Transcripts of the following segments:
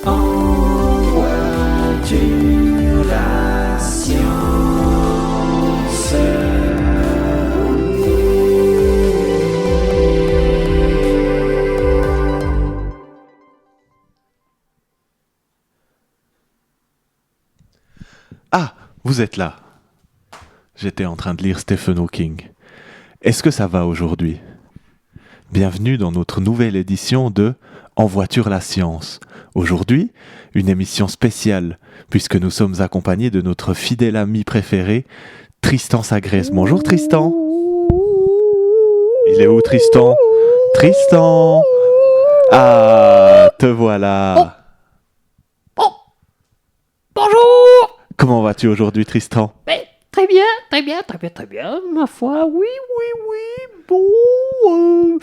En voiture, la science. Ah, vous êtes là. J'étais en train de lire Stephen Hawking. Est-ce que ça va aujourd'hui ? Bienvenue dans notre nouvelle édition de En voiture la science. Aujourd'hui, une émission spéciale, puisque nous sommes accompagnés de notre fidèle ami préféré, Tristan Sagrès. Bonjour Tristan. Il est où Tristan ? Tristan ! Ah, te voilà. Bonjour. Comment vas-tu aujourd'hui Tristan ? Mais, très bien, ma foi, oui, bon,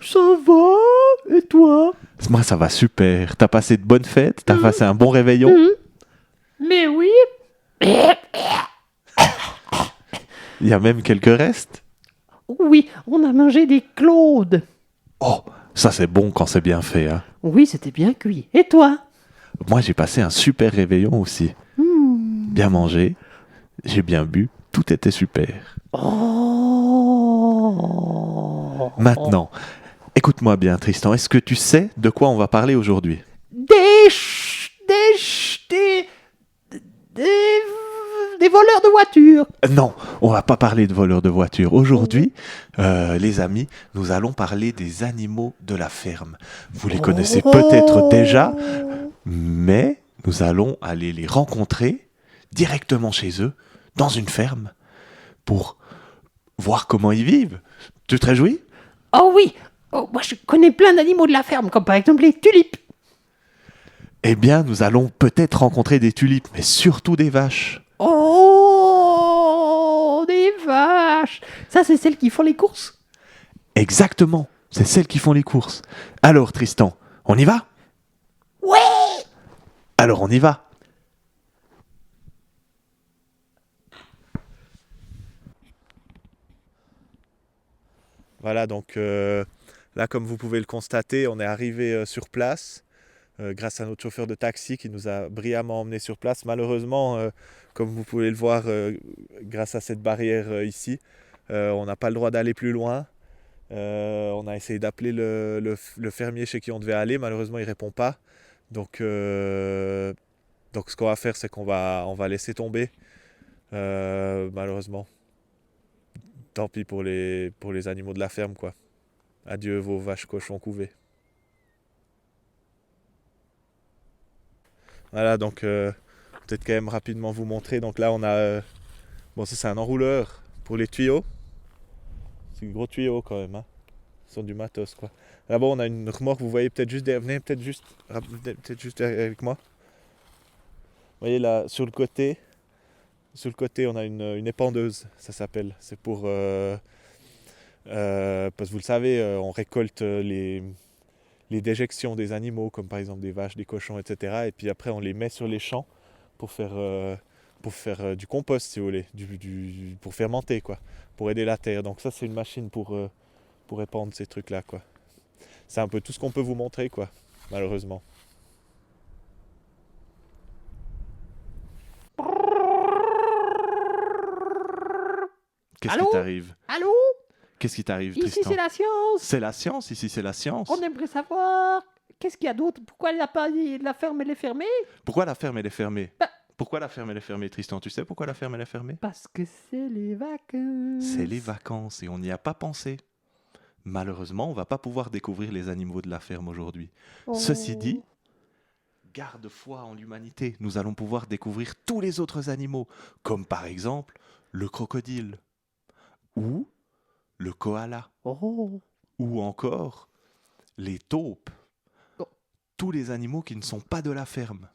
ça va, et toi? Moi ça va super. T'as passé de bonnes fêtes ? T'as passé un bon réveillon ? Mais oui, Il y a même quelques restes ? oui, on a mangé des Claudes. Oh, ça c'est bon quand c'est bien fait. Hein. Oui, c'était bien cuit. Et toi? Moi j'ai passé un super réveillon aussi. Bien mangé, j'ai bien bu, tout était super. Oh. Maintenant, écoute-moi bien Tristan, est-ce que tu sais de quoi on va parler aujourd'hui ? Des voleurs de voitures. Non, on va pas parler de voleurs de voitures. Aujourd'hui, les amis, nous allons parler des animaux de la ferme. Vous les connaissez peut-être déjà, mais nous allons aller les rencontrer directement chez eux, dans une ferme, pour voir comment ils vivent. Tu te réjouis ? Oh oui, oh, moi je connais plein d'animaux de la ferme, comme par exemple les tulipes. Eh bien, nous allons peut-être rencontrer des tulipes, mais surtout des vaches. Oh, des vaches. Ça, c'est celles qui font les courses. Exactement, c'est celles qui font les courses. Alors, Tristan, on y va ? Ouais. Alors, on y va. Voilà, donc là, comme vous pouvez le constater, on est arrivé sur place grâce à notre chauffeur de taxi qui nous a brillamment emmenés sur place. Malheureusement, comme vous pouvez le voir, grâce à cette barrière ici, on n'a pas le droit d'aller plus loin. On a essayé d'appeler le fermier chez qui on devait aller. Malheureusement, il ne répond pas. Donc ce qu'on va faire, c'est qu'on va laisser tomber. Malheureusement. Tant pis pour les animaux de la ferme, quoi. Adieu vos vaches cochons couvées. Voilà, donc peut-être quand même rapidement vous montrer. Donc là, on a... bon, ça, c'est un enrouleur pour les tuyaux. C'est un gros tuyau quand même, hein. Ce sont du matos, quoi. Là-bas, on a une remorque, vous voyez peut-être juste derrière. Venez peut-être juste avec moi. Vous voyez là, sur le côté, on a une épandeuse, ça s'appelle. C'est pour... parce que vous le savez, on récolte les déjections des animaux, comme par exemple des vaches, des cochons, etc. Et puis après, on les met sur les champs pour faire du compost, si vous voulez, pour fermenter, quoi, pour aider la terre. Donc ça, c'est une machine pour répandre ces trucs-là, quoi. C'est un peu tout ce qu'on peut vous montrer, quoi, malheureusement. Qu'est-ce qui Allô? t'arrive ? Allô? Qu'est-ce qui t'arrive, Ici, Tristan ? c'est la science. C'est la science, ici, c'est la science. On aimerait savoir, qu'est-ce qu'il y a d'autre? Pourquoi la ferme, elle est fermée? Pourquoi la ferme, elle est fermée ? Bah- Pourquoi la ferme, elle est fermée, Tristan ? Tu sais pourquoi la ferme, elle est fermée ? Parce que c'est les vacances. C'est les vacances et on n'y a pas pensé. Malheureusement, on va pas pouvoir découvrir les animaux de la ferme aujourd'hui. Oh. Ceci dit, garde foi en l'humanité. Nous allons pouvoir découvrir tous les autres animaux, comme par exemple le crocodile, ou le koala, Oh. ou encore les taupes. Oh. Tous les animaux qui ne sont pas de la ferme.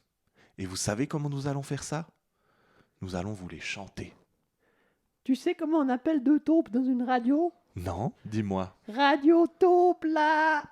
Et vous savez comment nous allons faire ça ? Nous allons vous les chanter. Tu sais comment on appelle deux taupes dans une radio? Non ? Dis-moi. Radio taupe là.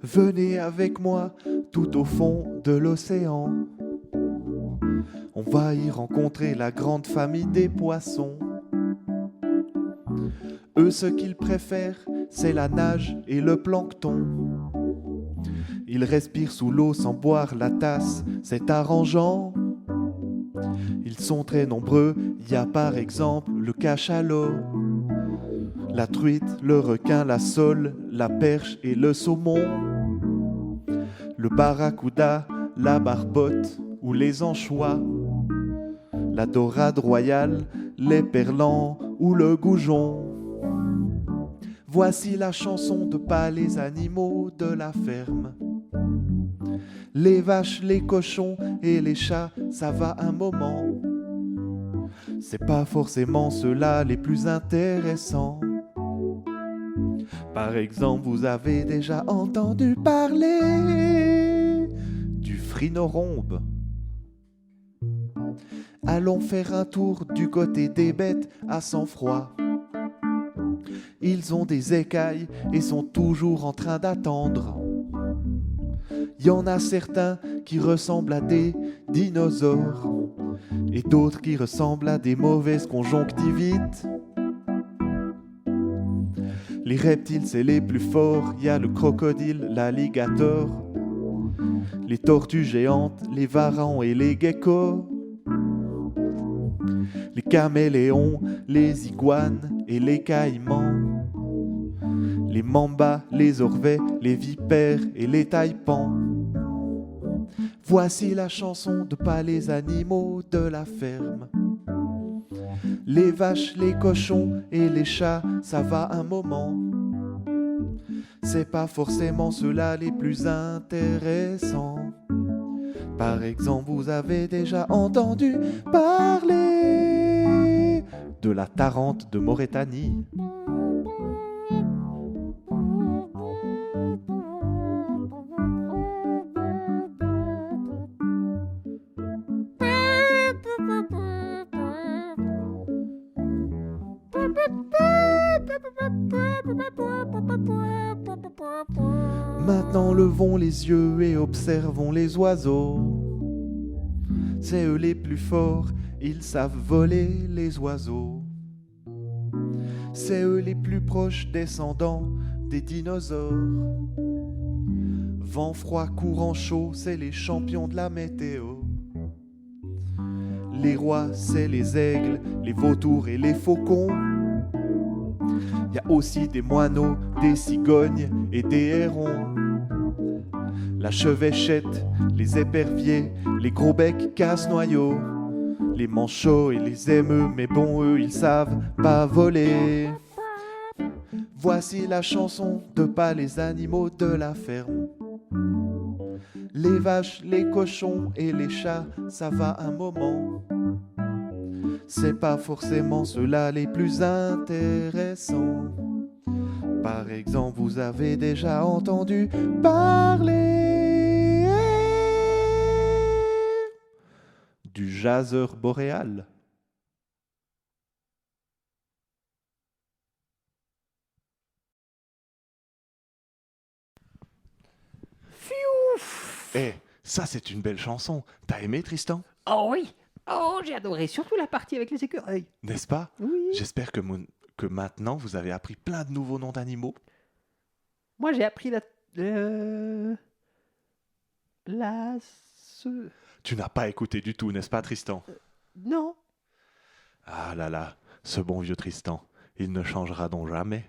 venez avec moi tout au fond de l'océan. On va y rencontrer la grande famille des poissons. Eux, ce qu'ils préfèrent, c'est la nage et le plancton. Ils respirent sous l'eau sans boire la tasse, c'est arrangeant. Ils sont très nombreux, il y a par exemple le cachalot, la truite, le requin, la sole, la perche et le saumon, le barracuda, la barbotte ou les anchois, la dorade royale, les perlans ou le goujon. Voici la chanson de pas les animaux de la ferme. Les vaches, les cochons et les chats, ça va un moment. C'est pas forcément ceux-là les plus intéressants. Par exemple, vous avez déjà entendu parler du phrynorhombe. Allons faire un tour du côté des bêtes à sang-froid. Ils ont des écailles et sont toujours en train d'attendre. Il y en a certains qui ressemblent à des dinosaures et d'autres qui ressemblent à des mauvaises conjonctivites. Les reptiles, c'est les plus forts. Il y a le crocodile, l'alligator, les tortues géantes, les varans et les geckos, les caméléons, les iguanes et les caïmans, les mambas, les orvets, les vipères et les taipans. Voici la chanson de pas les animaux de la ferme. Les vaches, les cochons et les chats, ça va un moment. C'est pas forcément ceux-là les plus intéressants. Par exemple, vous avez déjà entendu parler de la Tarente de Mauritanie. Maintenant levons les yeux et observons les oiseaux. C'est eux les plus forts, ils savent voler les oiseaux. C'est eux les plus proches descendants des dinosaures. Vent froid, courant chaud, c'est les champions de la météo. Les rois, c'est les aigles, les vautours et les faucons. Il y a aussi des moineaux, des cigognes et des hérons. La chevêchette, les éperviers, les gros becs casse-noyaux, les manchots et les émeux, mais bon, eux, ils savent pas voler. Voici la chanson de pas les animaux de la ferme. Les vaches, les cochons et les chats, ça va un moment. C'est pas forcément ceux-là les plus intéressants. Par exemple, vous avez déjà entendu parler du jaseur boréal. Eh, ça c'est une belle chanson. T'as aimé, Tristan? Oh oui. Oh, j'ai adoré. Surtout la partie avec les écureuils. N'est-ce pas? Oui. J'espère que maintenant vous avez appris plein de nouveaux noms d'animaux. Moi, j'ai appris Tu n'as pas écouté du tout, n'est-ce pas, Tristan? Non. Ah là là, ce bon vieux Tristan, il ne changera donc jamais.